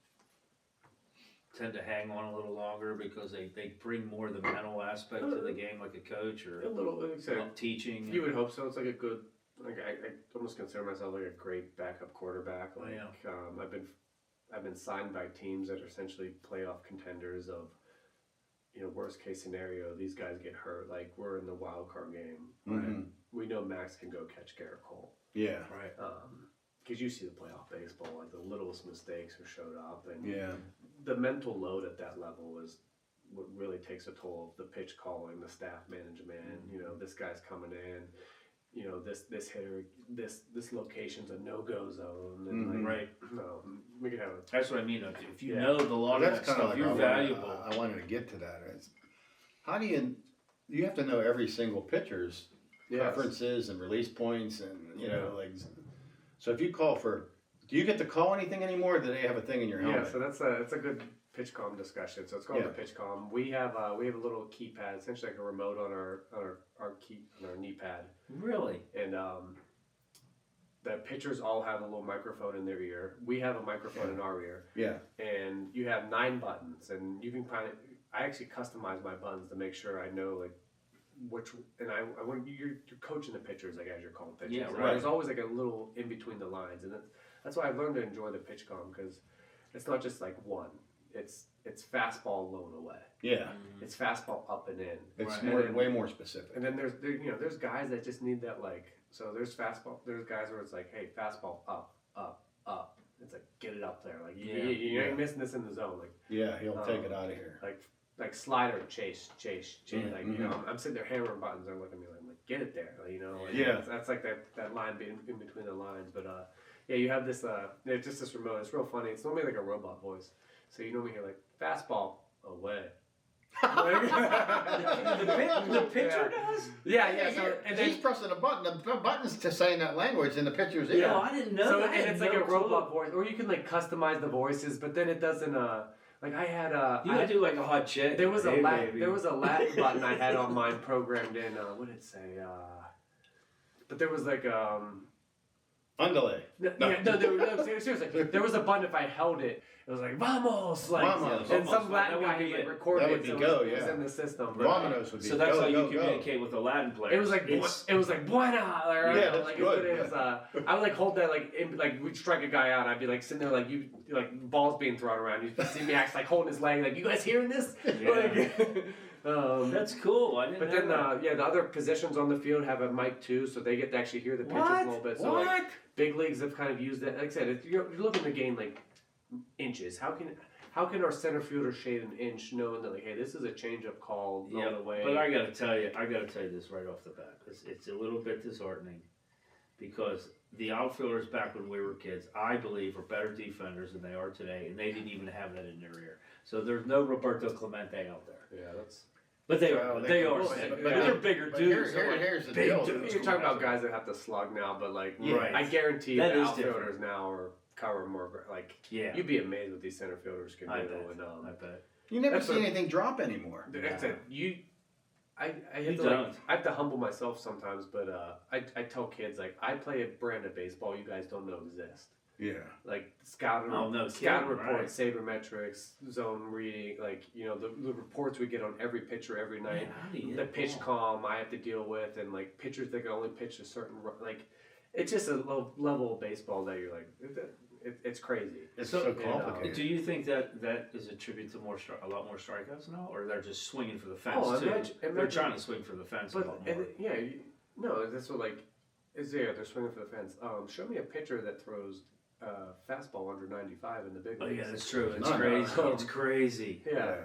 Speaker 3: tend to hang on a little longer because they bring more of the mental aspect to the game, like a coach or
Speaker 4: a little, like I said,
Speaker 3: teaching?
Speaker 4: you would hope so. It's like a good, like I almost consider myself like a great backup quarterback.
Speaker 3: Oh,
Speaker 4: Like I've been signed by teams that are essentially playoff contenders. Of you know, worst case scenario, these guys get hurt. Like we're in the wild card game.
Speaker 2: Mhm.
Speaker 4: We know Max can go catch Garrett Cole.
Speaker 2: Yeah.
Speaker 3: Right.
Speaker 4: Because you see the playoff baseball, like the littlest mistakes are showed up, and
Speaker 2: Yeah.
Speaker 4: the mental load at that level is what really takes a toll of the pitch calling, the staff management. You know, this guy's coming in. You know, this hitter, this location's a no-go zone, and
Speaker 3: Right.
Speaker 4: we could have a
Speaker 3: That's what I mean. If you
Speaker 4: Yeah.
Speaker 3: know the lot of that
Speaker 2: That's kind
Speaker 3: stuff,
Speaker 2: of like
Speaker 3: you're valuable.
Speaker 2: I wanted to get to that. How do you have to know every single pitcher's preferences and release points and you know like. So if you call for, do you get to call anything anymore? Or do they have a thing in your helmet?
Speaker 4: Yeah, so that's a good pitch comm discussion. So it's called
Speaker 2: Yeah.
Speaker 4: the pitch comm. We have a little keypad, essentially like a remote on our knee pad,
Speaker 3: Really?
Speaker 4: and the pitchers all have a little microphone in their ear. We have a microphone in our ear.
Speaker 2: Yeah.
Speaker 4: And you have 9 buttons, and you can kind of. I actually customize my buttons to make sure I know like which. And I when you're coaching the pitchers, like as you're calling pitches.
Speaker 3: Yeah,
Speaker 4: And
Speaker 2: right.
Speaker 4: There's always like a little in between the lines, and that's why I've learned to enjoy the pitch comm because it's not just like one. It's fastball low and away.
Speaker 2: Yeah.
Speaker 4: It's fastball up and in.
Speaker 2: It's
Speaker 3: Right.
Speaker 2: way more specific.
Speaker 4: And then there's guys that just need that like. So there's fastball. There's guys where it's like, hey, fastball up, up, up. It's like get it up there. Like you ain't missing this in the zone. Like
Speaker 2: Yeah, he'll take it out of here.
Speaker 4: like slider chase.
Speaker 2: Mm-hmm.
Speaker 4: Like you know, I'm sitting there hammering buttons. They're looking at me like get it there. Like, you know. Like,
Speaker 2: Yeah.
Speaker 4: That's like that line being in between the lines. But yeah, you have this just this remote. It's real funny. It's normally like a robot voice. So you normally hear like fastball away.
Speaker 3: The pitcher does?
Speaker 4: Yeah. So and
Speaker 2: he's
Speaker 4: then
Speaker 2: pressing a button. The button's to saying that language in the pitcher's ear.
Speaker 3: No, I didn't know
Speaker 4: so
Speaker 3: that.
Speaker 4: and it's like a robot voice, or you can like customize the voices, but then it doesn't. Like I had
Speaker 3: You gotta do like a hot chick.
Speaker 4: there was a
Speaker 3: Hey,
Speaker 4: Latin,
Speaker 3: baby.
Speaker 4: there was a Latin button I had on mine programmed in. What did it say? But there was like
Speaker 2: Underlay.
Speaker 4: seriously. There was a button if I held it. It was like vamos, like,
Speaker 2: Vamos.
Speaker 4: and some
Speaker 3: That
Speaker 4: Latin
Speaker 3: would
Speaker 4: guy
Speaker 3: be
Speaker 4: had
Speaker 3: it.
Speaker 4: recorded
Speaker 2: That would
Speaker 4: it,
Speaker 2: be
Speaker 4: so
Speaker 2: go,
Speaker 4: it was
Speaker 2: yeah.
Speaker 4: in the system.
Speaker 2: Vominos would be
Speaker 3: So that's
Speaker 2: go,
Speaker 3: how
Speaker 2: go,
Speaker 3: you communicate with the Latin players.
Speaker 4: It was like buena. Right?
Speaker 2: Yeah, that's
Speaker 4: like,
Speaker 2: good,
Speaker 4: It was, I would like hold that like we'd strike a guy out. I'd be like sitting there like you like balls being thrown around. You'd see me act like holding his leg like you guys hearing this?
Speaker 3: Yeah.
Speaker 4: Like,
Speaker 3: That's cool. I didn't
Speaker 4: But
Speaker 3: know
Speaker 4: then,
Speaker 3: that.
Speaker 4: the other positions on the field have a mic too, so they get to actually hear the pitches a little bit. So like big leagues have kind of used it. Like I said, you're looking to gain like inches. How can our center fielder shade an inch, knowing that like, hey, this is a changeup call going away?
Speaker 3: But I gotta tell you this right off the bat. It's a little bit disheartening because the outfielders back when we were kids, I believe, were better defenders than they are today, and they didn't even have that in their ear. So there's no Roberto Clemente out there.
Speaker 4: Yeah, that's.
Speaker 3: But they
Speaker 2: Well,
Speaker 3: are.
Speaker 2: they
Speaker 3: They
Speaker 2: can-
Speaker 3: are.
Speaker 2: but
Speaker 3: But they're bigger
Speaker 2: But
Speaker 3: dudes.
Speaker 2: here's the
Speaker 3: big
Speaker 2: deal.
Speaker 3: dudes.
Speaker 4: You're talking about guys that have to slug now, but like,
Speaker 3: Right.
Speaker 4: I guarantee
Speaker 3: That
Speaker 4: the
Speaker 3: is
Speaker 4: outfielders
Speaker 3: different.
Speaker 4: now are cover more. Like,
Speaker 3: Yeah.
Speaker 4: you'd be amazed what these center fielders can
Speaker 3: I
Speaker 4: do.
Speaker 3: bet.
Speaker 4: And
Speaker 3: I bet.
Speaker 2: You never
Speaker 4: That's
Speaker 2: see
Speaker 4: what-
Speaker 2: anything drop anymore.
Speaker 4: like I said, I have
Speaker 3: You
Speaker 4: to
Speaker 3: don't.
Speaker 4: like, I have to humble myself sometimes, but I tell kids like I play a brand of baseball you guys don't know exist.
Speaker 2: Yeah.
Speaker 4: Like scouting,
Speaker 3: Oh, no
Speaker 4: scouting
Speaker 3: kidding,
Speaker 4: reports, sabermetrics, zone reading, like the reports we get on every pitcher every night.
Speaker 3: Man, how do you
Speaker 4: The
Speaker 3: hit a
Speaker 4: pitch
Speaker 3: ball?
Speaker 4: calm I have to deal with, and like pitchers that can only pitch a certain like. It's just a low level of baseball that you're like, it's crazy.
Speaker 2: It's
Speaker 3: So-
Speaker 2: so complicated.
Speaker 3: Do you think that is a tribute to a lot more strikeouts now, or they're just swinging for the fence
Speaker 4: Oh,
Speaker 3: too? They're
Speaker 4: imagine-
Speaker 3: trying to swing for the fence a
Speaker 4: But
Speaker 3: lot more.
Speaker 4: no, that's what like is there. They're swinging for the fence. Show me a pitcher that throws fastball under 95 in the big
Speaker 3: Oh
Speaker 4: leagues.
Speaker 3: yeah, that's true. It's
Speaker 2: No, no.
Speaker 3: crazy. It's crazy.
Speaker 4: Yeah.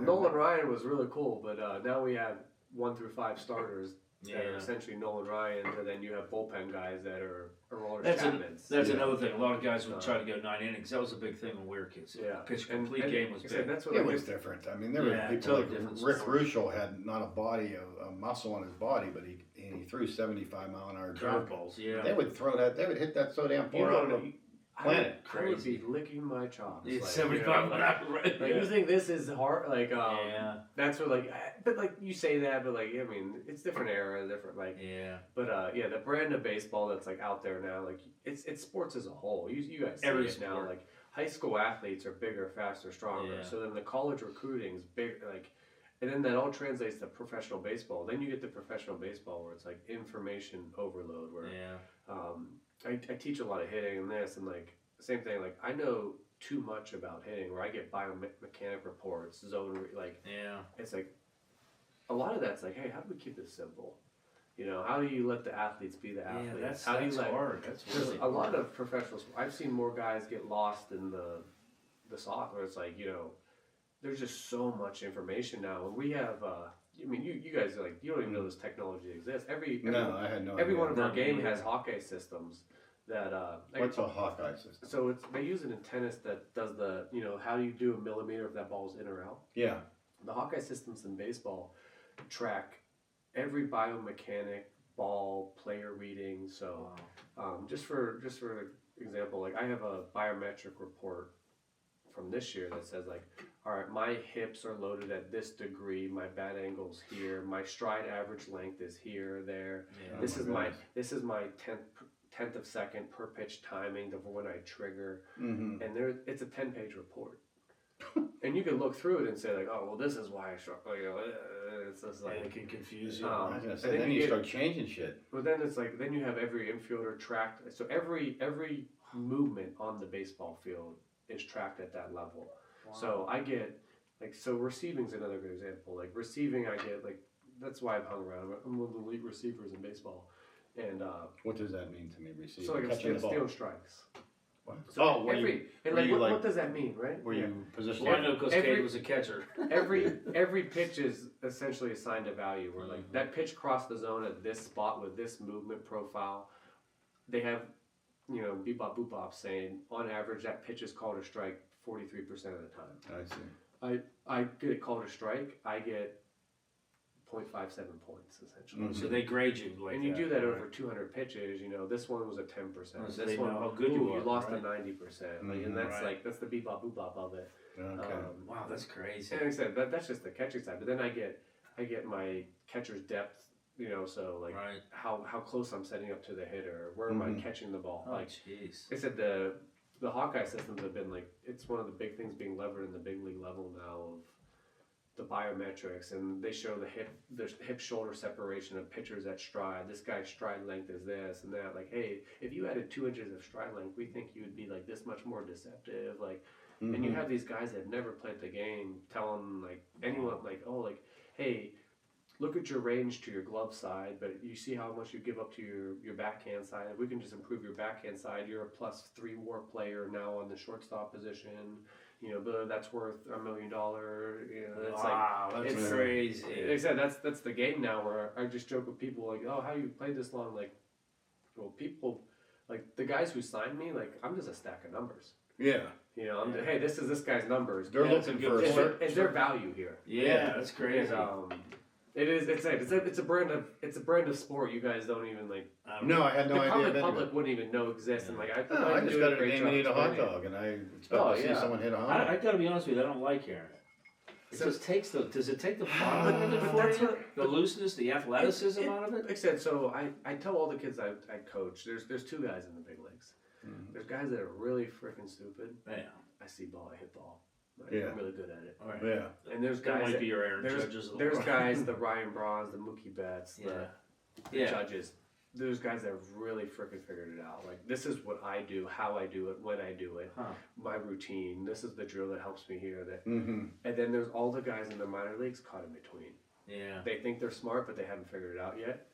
Speaker 4: Nolan Ryan was really cool, but now we have 1 through 5 starters that are
Speaker 3: Yeah.
Speaker 4: essentially Nolan Ryan, and then you have bullpen guys that are Aroldis
Speaker 3: That's
Speaker 4: Chapmans.
Speaker 3: That's
Speaker 2: Yeah.
Speaker 3: another thing. A lot of guys would try to go 9 innings. That was a big thing when we were kids.
Speaker 4: Yeah.
Speaker 3: Pitch
Speaker 4: And-
Speaker 3: complete
Speaker 4: and
Speaker 3: game was
Speaker 4: like I said,
Speaker 3: big.
Speaker 4: that's what
Speaker 2: It
Speaker 4: I
Speaker 2: was
Speaker 4: think.
Speaker 2: different. I mean, there
Speaker 3: Yeah,
Speaker 2: were people
Speaker 3: totally
Speaker 2: like
Speaker 3: different
Speaker 2: Rick
Speaker 3: sport.
Speaker 2: Ruschel had not a body, a muscle on his body, but he threw 75-mile-an-hour curveballs.
Speaker 3: Curveballs, yeah.
Speaker 2: They would throw that. They would hit that so damn
Speaker 4: You
Speaker 2: far.
Speaker 4: know,
Speaker 2: out of the planet.
Speaker 4: I would be licking my chops.
Speaker 3: It's
Speaker 4: like,
Speaker 3: 75
Speaker 4: like,
Speaker 3: an hour, right?
Speaker 4: like, you think this is hard? Like,
Speaker 3: Yeah.
Speaker 4: that's what but like you say that, but like I mean, it's different era, different like.
Speaker 3: Yeah.
Speaker 4: But yeah, the brand of baseball that's like out there now, like it's sports as a whole. You guys see
Speaker 3: Every
Speaker 4: it now.
Speaker 3: sport.
Speaker 4: Like high school athletes are bigger, faster, stronger.
Speaker 3: Yeah.
Speaker 4: So then the college recruiting's big, like, and then that all translates to professional baseball. Then you get to professional baseball where it's like information overload. Where
Speaker 3: Yeah.
Speaker 4: I teach a lot of hitting and this and like same thing. Like I know too much about hitting, where I get biomechanic reports, like
Speaker 3: Yeah.
Speaker 4: it's like a lot of that's like, hey, how do we keep this simple? How do you let the athletes be the athletes?
Speaker 3: Yeah, that's
Speaker 4: how do you let
Speaker 3: hard. That's
Speaker 4: there's
Speaker 3: really
Speaker 4: a lot
Speaker 3: hard.
Speaker 4: of professionals. I've seen more guys get lost in the sauce where it's like, there's just so much information now. And we have, I mean, you guys are like, you don't even know this technology exists.
Speaker 2: No, I had no
Speaker 4: every
Speaker 2: idea.
Speaker 4: one of our
Speaker 3: No,
Speaker 4: game
Speaker 3: neither.
Speaker 4: has Hawkeye systems that,
Speaker 2: What's a Hawkeye system?
Speaker 4: so they use it in tennis that does the, how do you do a millimeter if that ball's in or out?
Speaker 2: Yeah.
Speaker 4: The Hawkeye systems in baseball track every biomechanic, ball, player reading. So, just for example, like I have a biometric report from this year that says like, all right, my hips are loaded at this degree, my bat angle's here, my stride average length is here, there.
Speaker 3: Yeah.
Speaker 4: This
Speaker 2: Oh
Speaker 4: is
Speaker 2: my
Speaker 4: my
Speaker 2: goodness.
Speaker 4: this is my tenth of second per pitch timing to when I trigger,
Speaker 2: Mm-hmm.
Speaker 4: and it's a 10-page report. And you can look through it and say like, oh well, this is why I struck. You know, it's just
Speaker 3: Like,
Speaker 4: like
Speaker 3: it can confuse you.
Speaker 2: I was gonna say,
Speaker 4: and
Speaker 2: then
Speaker 4: you
Speaker 2: you
Speaker 4: get-
Speaker 2: start changing shit.
Speaker 4: But then it's like then you have every infielder tracked. So every movement on the baseball field is tracked at that level.
Speaker 3: Wow.
Speaker 4: So I get like receiving's another good example. Like receiving, I get like that's why I've hung around. I'm one of the elite receivers in baseball, and
Speaker 2: What does that mean to me? Receiving,
Speaker 4: so like I'm
Speaker 2: catching the ball.
Speaker 4: stealing strikes.
Speaker 2: What?
Speaker 4: So
Speaker 2: were
Speaker 4: every
Speaker 2: you,
Speaker 4: and
Speaker 2: were
Speaker 4: like
Speaker 2: you
Speaker 4: what
Speaker 2: like-
Speaker 4: does that mean, right?
Speaker 2: were you positioned?
Speaker 3: Well, I know because
Speaker 4: Every-
Speaker 3: Cade was a catcher.
Speaker 4: every pitch is essentially assigned a value where like
Speaker 3: Mhm.
Speaker 4: that pitch crossed the zone at this spot with this movement profile. They have, you know, bebop boopop saying on average that pitch is called a strike 43% of the time.
Speaker 2: I see.
Speaker 4: I get it called a strike, I get 0.57 points essentially.
Speaker 2: Mhm.
Speaker 3: So they grade you like
Speaker 4: And you do that
Speaker 3: right?
Speaker 4: over 200 pitches, you know, this one was a 10%.
Speaker 3: So
Speaker 4: this
Speaker 3: they
Speaker 4: one,
Speaker 3: know how good you
Speaker 4: ooh,
Speaker 3: are,
Speaker 4: lost
Speaker 3: right?
Speaker 4: a 90%. Like,
Speaker 2: Mhm.
Speaker 4: and that's
Speaker 3: Right.
Speaker 4: like, that's the bebop boopop of it.
Speaker 2: Okay.
Speaker 3: Wow, that's crazy.
Speaker 4: And like I said, that's just the catching side. But then I get my catcher's depth, you know, so like
Speaker 3: Right.
Speaker 4: how close I'm setting up to the hitter, where am I
Speaker 2: Mhm.
Speaker 4: catching the ball?
Speaker 3: Oh,
Speaker 4: Like
Speaker 3: jeez.
Speaker 4: I said, the Hawkeye systems have been like it's one of the big things being levered in the big league level now of the biometrics, and they show the hip shoulder separation of pitchers at stride. This guy's stride length is this and that. Like, hey, if you added 2 inches of stride length, we think you would be like this much more deceptive. Like, and you
Speaker 2: Mhm.
Speaker 4: have these guys that have never played the game telling like anyone like, oh, like, hey, look at your range to your glove side, but you see how much you give up to your backhand side. If we can just improve your backhand side, you're a +3 WAR player now on the shortstop position. You know, but that's worth $1 million. You know, it's
Speaker 3: Wow, that's
Speaker 4: it's-
Speaker 3: crazy.
Speaker 4: like I said, that's the game now. Where I just joke with people like, oh, how you played this long? Like, well, people like the guys who signed me, like I'm just a stack of numbers.
Speaker 2: Yeah.
Speaker 4: You know,
Speaker 3: Yeah.
Speaker 4: hey, this is this guy's numbers.
Speaker 2: They're
Speaker 3: Yeah, that's
Speaker 2: looking
Speaker 3: a
Speaker 2: for a
Speaker 3: good
Speaker 4: Is,
Speaker 2: certain.
Speaker 4: is there value here?
Speaker 3: Yeah, that's crazy.
Speaker 4: And, it is. It's a brand of sport you guys don't even like.
Speaker 2: No, I had no
Speaker 4: the
Speaker 2: idea.
Speaker 4: common
Speaker 2: of any of
Speaker 4: public
Speaker 2: it.
Speaker 4: wouldn't even know exists, and like I
Speaker 2: No, I just got a
Speaker 4: great
Speaker 2: name
Speaker 4: job
Speaker 2: and eat a hot
Speaker 4: explaining it.
Speaker 2: dog, and I expect
Speaker 4: Oh,
Speaker 2: to see
Speaker 4: yeah.
Speaker 2: someone hit a home
Speaker 3: I
Speaker 2: run.
Speaker 3: gotta be honest with you, I don't like hearing it. It
Speaker 4: So-
Speaker 3: just takes does it take the fun out of it
Speaker 4: But
Speaker 3: for
Speaker 4: that's
Speaker 3: you?
Speaker 4: what-
Speaker 3: The looseness, the athleticism out of
Speaker 4: Like
Speaker 3: it?
Speaker 4: I said, so I tell all the kids I coach. There's 2 guys in the big leagues.
Speaker 2: Mhm.
Speaker 4: There's guys that are really freaking stupid.
Speaker 3: Yeah.
Speaker 4: I see ball, I hit ball. Like,
Speaker 2: Yeah.
Speaker 4: I'm really good at it.
Speaker 3: All right.
Speaker 2: Yeah.
Speaker 4: And there's
Speaker 3: That
Speaker 4: guys
Speaker 3: might
Speaker 4: that,
Speaker 3: be your Aaron
Speaker 4: there's
Speaker 3: Judges. of the
Speaker 4: there's
Speaker 3: world.
Speaker 4: guys, the Ryan Brauns, the Mookie Betts,
Speaker 3: Yeah.
Speaker 4: the
Speaker 3: Yeah.
Speaker 4: Judges. There's guys that have really freaking figured it out. Like this is what I do, how I do it, when I do it,
Speaker 3: Huh.
Speaker 4: my routine. This is the drill that helps me here. That
Speaker 2: Mm-hmm.
Speaker 4: and then there's all the guys in the minor leagues caught in between.
Speaker 3: Yeah.
Speaker 4: They think they're smart, but they haven't figured it out yet.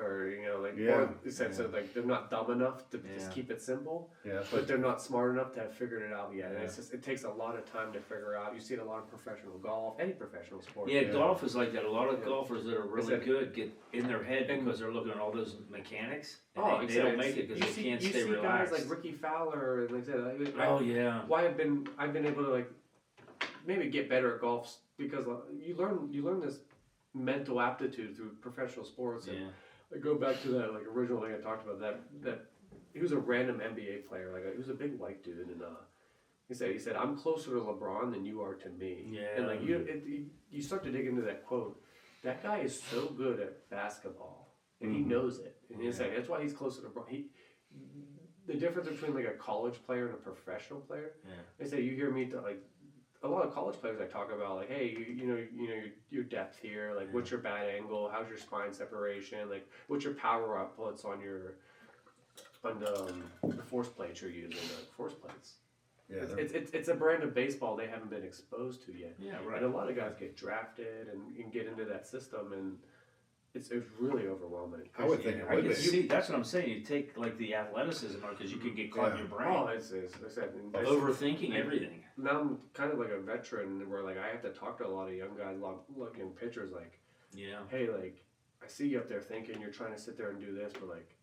Speaker 4: Or you know, like
Speaker 2: Yeah.
Speaker 4: or in the sense of like they're not dumb enough to just
Speaker 3: Yeah.
Speaker 4: keep it simple,
Speaker 2: Yeah. That's
Speaker 4: but
Speaker 2: what,
Speaker 4: they're not smart enough to have figured it out yet. And
Speaker 3: Yeah.
Speaker 4: it's just it takes a lot of time to figure out. You see it a lot of professional golf, any professional sport.
Speaker 3: Yeah,
Speaker 2: Yeah.
Speaker 3: golf is like that. A lot of
Speaker 4: Yeah.
Speaker 3: golfers that are really
Speaker 4: Exactly.
Speaker 3: good get in their head
Speaker 4: And-
Speaker 3: because they're looking at all those mechanics. And
Speaker 4: Oh,
Speaker 3: they don't make it because they can't
Speaker 4: you
Speaker 3: stay
Speaker 4: see
Speaker 3: relaxed.
Speaker 4: guys like Ricky Fowler and like that.
Speaker 3: Oh yeah.
Speaker 4: Why I've been able to like maybe get better at golf because you learn this mental aptitude through professional sports. And
Speaker 3: Yeah.
Speaker 4: I go back to that like original thing I talked about that he was a random NBA player he was a big white dude and he said I'm closer to LeBron than you are to me.
Speaker 3: Yeah.
Speaker 4: And like you start to dig into that quote. That guy is so good at basketball and he
Speaker 2: Mhm.
Speaker 4: knows it. And he's
Speaker 3: Yeah.
Speaker 4: like that's why he's closer to LeBron. The difference between like a college player and a professional player.
Speaker 3: Yeah.
Speaker 4: They say you hear me like a lot of college players I talk about like, hey, you know your depth here, like what's your bat angle, how's your spine separation, like what's your power outputs on the force plates you're using, the force plates.
Speaker 2: yeah. they're-
Speaker 4: It's a brand of baseball they haven't been exposed to yet.
Speaker 3: Yeah.
Speaker 4: And
Speaker 3: Right.
Speaker 4: a lot of guys get drafted and get into that system and it's really overwhelming.
Speaker 2: I would think it
Speaker 3: I
Speaker 2: would
Speaker 3: can
Speaker 2: be.
Speaker 3: see. That's what I'm saying. You take like the athleticism out because you could get caught in
Speaker 2: Yeah.
Speaker 3: your brain,
Speaker 4: Oh, it's like I said,
Speaker 3: overthinking everything.
Speaker 4: now I'm kind of like a veteran where like I have to talk to a lot of young guys, young pitchers like,
Speaker 3: Yeah.
Speaker 4: hey, like, I see you up there thinking you're trying to sit there and do this, but like,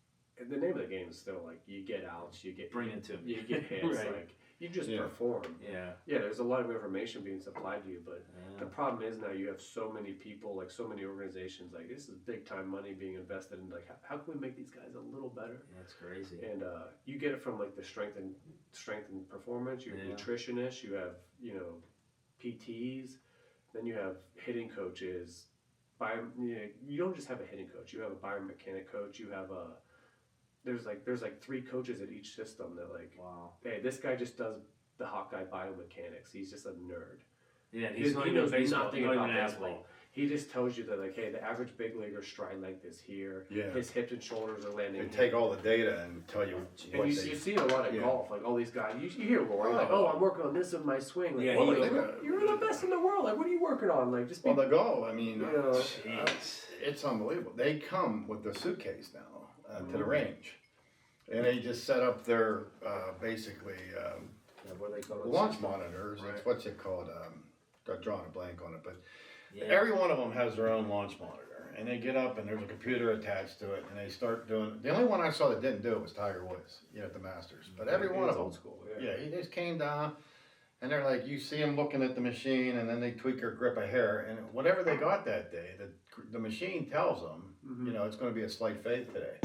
Speaker 4: the name of the game is still like you get outs, you get
Speaker 3: Bring it to me.
Speaker 4: you get hits,
Speaker 3: Right.
Speaker 4: like you just
Speaker 2: Yeah.
Speaker 4: perform.
Speaker 3: Yeah.
Speaker 4: Yeah, there's a lot of information being supplied to you, but
Speaker 3: Yeah.
Speaker 4: the problem is now you have so many people, like so many organizations, like this is big time money being invested in. Like, how can we make these guys a little better?
Speaker 3: That's crazy.
Speaker 4: And you get it from like the strength and performance. You have
Speaker 3: Yeah.
Speaker 4: nutritionists. You have PTs. Then you have hitting coaches. You don't just have a hitting coach. You have a biomechanic coach. You have there's like 3 coaches at each system that like,
Speaker 3: Wow.
Speaker 4: hey, this guy just does the Hawkeye biomechanics. He's just a nerd.
Speaker 3: Yeah,
Speaker 4: He
Speaker 3: he's not even
Speaker 4: knows
Speaker 3: baseball.
Speaker 4: nothing
Speaker 3: Not
Speaker 4: about
Speaker 3: even an
Speaker 4: baseball.
Speaker 3: athlete.
Speaker 4: He just tells you that like, hey, the average big leaguer stride length is here.
Speaker 2: Yeah.
Speaker 4: His hips and shoulders are landing.
Speaker 2: They
Speaker 4: here.
Speaker 2: take all the data and tell you
Speaker 4: And
Speaker 2: what
Speaker 4: you
Speaker 2: they.
Speaker 4: see it a lot at
Speaker 2: yeah.
Speaker 4: golf, like all these guys. You hear Rory like,
Speaker 2: Oh.
Speaker 4: "Oh, I'm working on this with my swing." Like,
Speaker 3: Yeah,
Speaker 4: well,
Speaker 3: he-
Speaker 4: you're the best in the world. Like, what are you working on? Like, just be.
Speaker 2: Well, the goal, I mean,
Speaker 4: You know,
Speaker 2: it's unbelievable. They come with the suitcase now to the
Speaker 4: Mm-hmm.
Speaker 2: range, and they just set up their basically
Speaker 4: what do they call it?
Speaker 2: launch monitors.
Speaker 4: Right.
Speaker 2: It's what's it called? I'm drawing a blank on it, but
Speaker 3: Yeah.
Speaker 2: every one of them has their own launch monitor, and they get up and there's a computer attached to it, and they start doing. The only one I saw that didn't do it was Tiger Woods, at the Masters. But every one of them,
Speaker 4: old school.
Speaker 2: yeah, he just came down, and they're like, you see him looking at the machine, and then they tweak her grip a hair, and whatever they got that day, the machine tells them,
Speaker 4: Mhm.
Speaker 2: it's going to be a slight fade today.